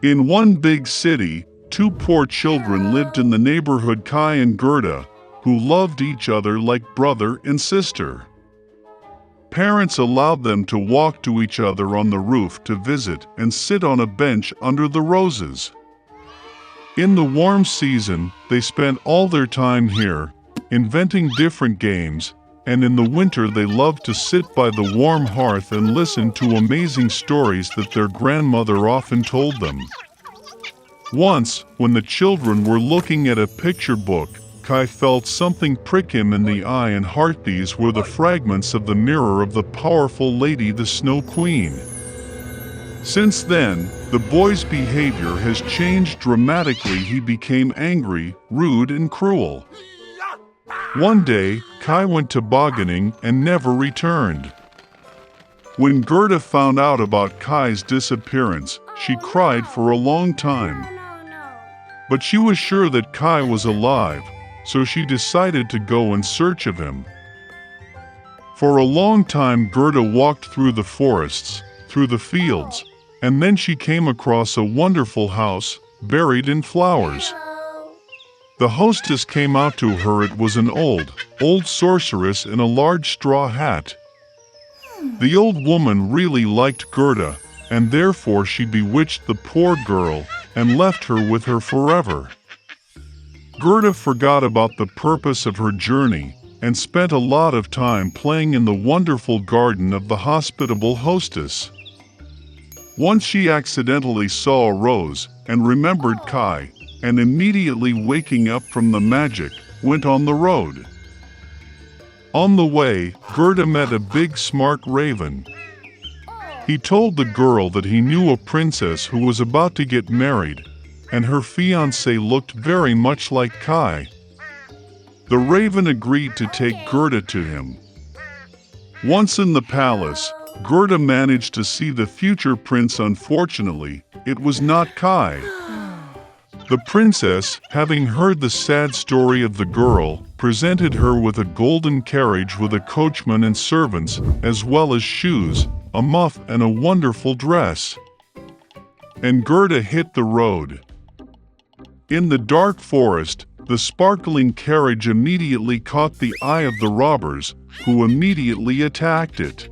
In one big city, two poor children lived in the neighborhood, Kai and Gerda, who loved each other like brother and sister. Parents allowed them to walk to each other on the roof to visit and sit on a bench under the roses. In the warm season, they spent all their time here, inventing different games, and in the winter they loved to sit by the warm hearth and listen to amazing stories that their grandmother often told them. Once, when the children were looking at a picture book, Kai felt something prick him in the eye and heart. These were the fragments of the mirror of the powerful lady, the Snow Queen. Since then, the boy's behavior has changed dramatically. He became angry, rude, and cruel. One day, Kai went tobogganing and never returned. When Gerda found out about Kai's disappearance, she cried for a long time. But she was sure that Kai was alive, so she decided to go in search of him. For a long time, Gerda walked through the forests, through the fields, and then she came across a wonderful house, buried in flowers. The hostess came out to her. It was an old sorceress in a large straw hat. The old woman really liked Gerda, and therefore she bewitched the poor girl and left her with her forever. Gerda forgot about the purpose of her journey and spent a lot of time playing in the wonderful garden of the hospitable hostess. Once she accidentally saw a rose and remembered Kai, and immediately waking up from the magic, went on the road. On the way, Gerda met a big smart raven. He told the girl that he knew a princess who was about to get married, and her fiancé looked very much like Kai. The raven agreed to take Gerda to him. Once in the palace, Gerda managed to see the future prince. Unfortunately, it was not Kai. The princess, having heard the sad story of the girl, presented her with a golden carriage with a coachman and servants, as well as shoes, a muff, and a wonderful dress. And Gerda hit the road. In the dark forest, the sparkling carriage immediately caught the eye of the robbers, who immediately attacked it.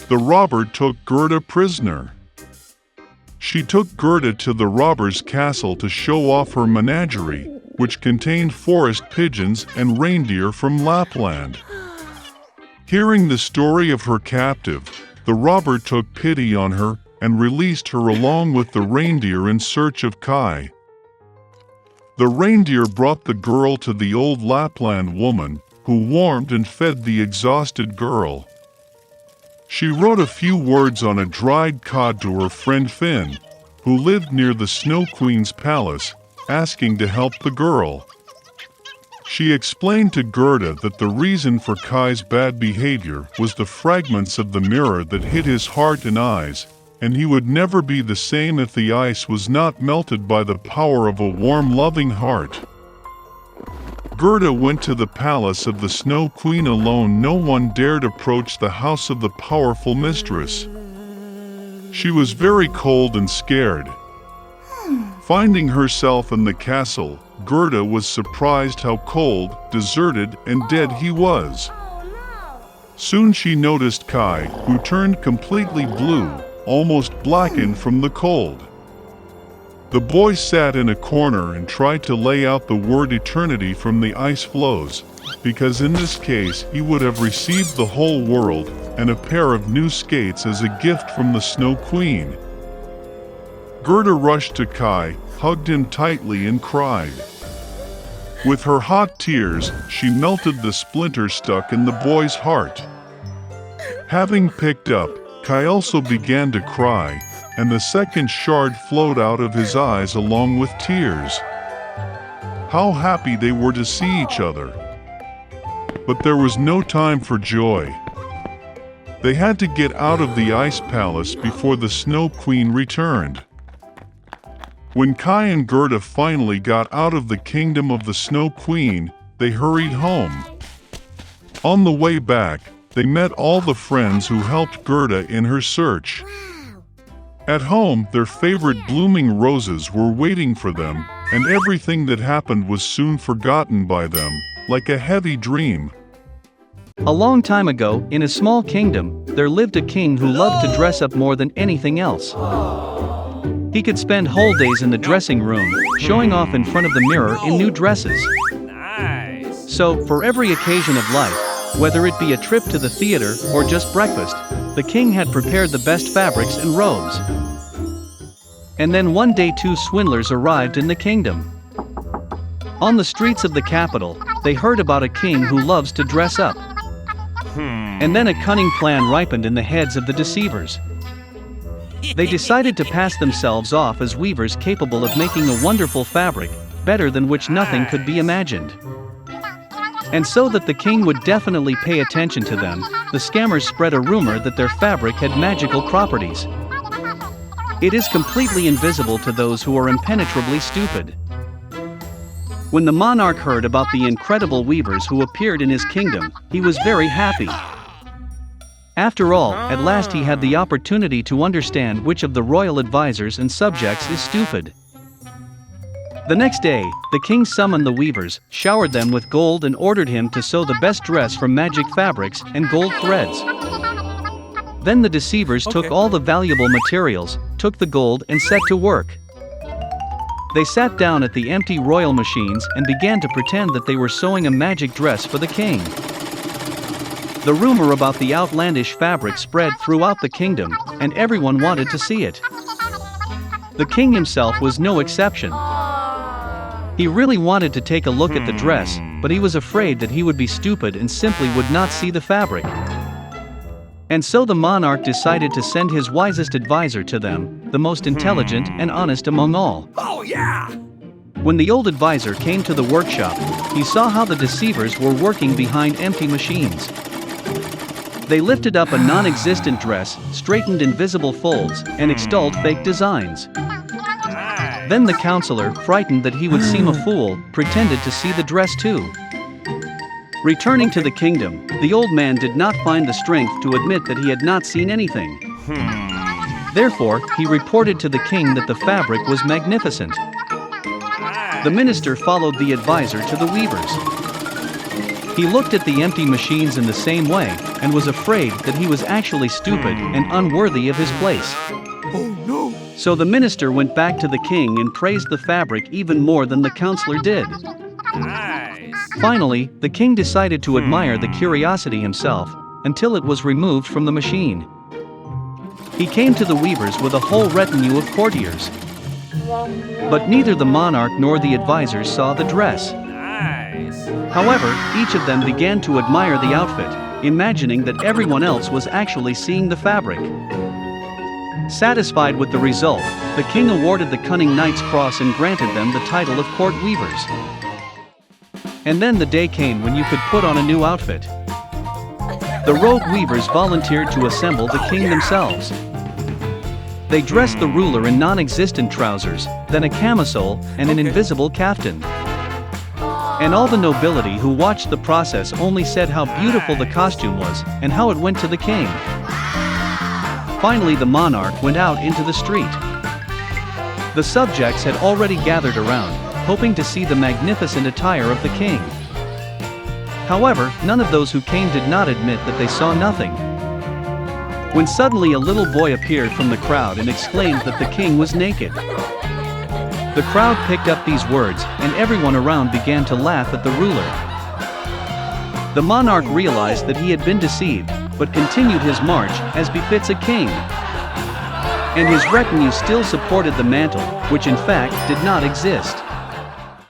The robber took Gerda prisoner. She took Gerda to the robber's castle to show off her menagerie, which contained forest pigeons and reindeer from Lapland. Hearing the story of her captive, the robber took pity on her and released her along with the reindeer in search of Kai. The reindeer brought the girl to the old Lapland woman, who warmed and fed the exhausted girl. She wrote a few words on a dried cod to her friend Finn, who lived near the Snow Queen's palace, asking to help the girl. She explained to Gerda that the reason for Kai's bad behavior was the fragments of the mirror that hit his heart and eyes, and he would never be the same if the ice was not melted by the power of a warm, loving heart. Gerda went to the palace of the Snow Queen alone. No one dared approach the house of the powerful mistress. She was very cold and scared. Finding herself in the castle, Gerda was surprised how cold, deserted, and dead he was. Soon she noticed Kai, who turned completely blue, almost blackened from the cold. The boy sat in a corner and tried to lay out the word eternity from the ice floes, because in this case he would have received the whole world and a pair of new skates as a gift from the Snow Queen. Gerda rushed to Kai, hugged him tightly and cried. With her hot tears, she melted the splinter stuck in the boy's heart. Having picked up, Kai also began to cry, and the second shard flowed out of his eyes along with tears. How happy they were to see each other! But there was no time for joy. They had to get out of the ice palace before the Snow Queen returned. When Kai and Gerda finally got out of the kingdom of the Snow Queen, they hurried home. On the way back, they met all the friends who helped Gerda in her search. At home, their favorite blooming roses were waiting for them, and everything that happened was soon forgotten by them, like a heavy dream. A long time ago, in a small kingdom, there lived a king who loved to dress up more than anything else. He could spend whole days in the dressing room, showing off in front of the mirror in new dresses. So, for every occasion of life, whether it be a trip to the theater or just breakfast, the king had prepared the best fabrics and robes. And then one day two swindlers arrived in the kingdom. On the streets of the capital, they heard about a king who loves to dress up. And then a cunning plan ripened in the heads of the deceivers. They decided to pass themselves off as weavers capable of making a wonderful fabric, better than which nothing could be imagined. And so that the king would definitely pay attention to them, the scammers spread a rumor that their fabric had magical properties. It is completely invisible to those who are impenetrably stupid. When the monarch heard about the incredible weavers who appeared in his kingdom, he was very happy. After all, at last he had the opportunity to understand which of the royal advisors and subjects is stupid. The next day, the king summoned the weavers, showered them with gold and ordered him to sew the best dress from magic fabrics and gold threads. Then the deceivers took all the valuable materials, took the gold and set to work. They sat down at the empty royal machines and began to pretend that they were sewing a magic dress for the king. The rumor about the outlandish fabric spread throughout the kingdom, and everyone wanted to see it. The king himself was no exception. He really wanted to take a look at the dress, but he was afraid that he would be stupid and simply would not see the fabric. And so the monarch decided to send his wisest advisor to them, the most intelligent and honest among all. Oh yeah! When the old advisor came to the workshop, he saw how the deceivers were working behind empty machines. They lifted up a non-existent dress, straightened invisible folds, and extolled fake designs. Then the counselor, frightened that he would seem a fool, pretended to see the dress too. Returning to the kingdom, the old man did not find the strength to admit that he had not seen anything. Therefore, he reported to the king that the fabric was magnificent. The minister followed the advisor to the weavers. He looked at the empty machines in the same way, and was afraid that he was actually stupid and unworthy of his place. Oh no! So the minister went back to the king and praised the fabric even more than the counselor did. Nice! Finally, the king decided to admire the curiosity himself, until it was removed from the machine. He came to the weavers with a whole retinue of courtiers. But neither the monarch nor the advisors saw the dress. Nice! However, each of them began to admire the outfit, imagining that everyone else was actually seeing the fabric. Satisfied with the result, the king awarded the cunning Knight's Cross and granted them the title of court weavers. And then the day came when you could put on a new outfit. The rogue weavers volunteered to assemble the king themselves. They dressed the ruler in non-existent trousers, then a camisole, and an invisible kaftan. And all the nobility who watched the process only said how beautiful the costume was, and how it went to the king. Finally the monarch went out into the street. The subjects had already gathered around, hoping to see the magnificent attire of the king. However, none of those who came did not admit that they saw nothing. When suddenly a little boy appeared from the crowd and exclaimed that the king was naked. The crowd picked up these words, and everyone around began to laugh at the ruler. The monarch realized that he had been deceived, but continued his march, as befits a king. And his retinue still supported the mantle, which in fact did not exist.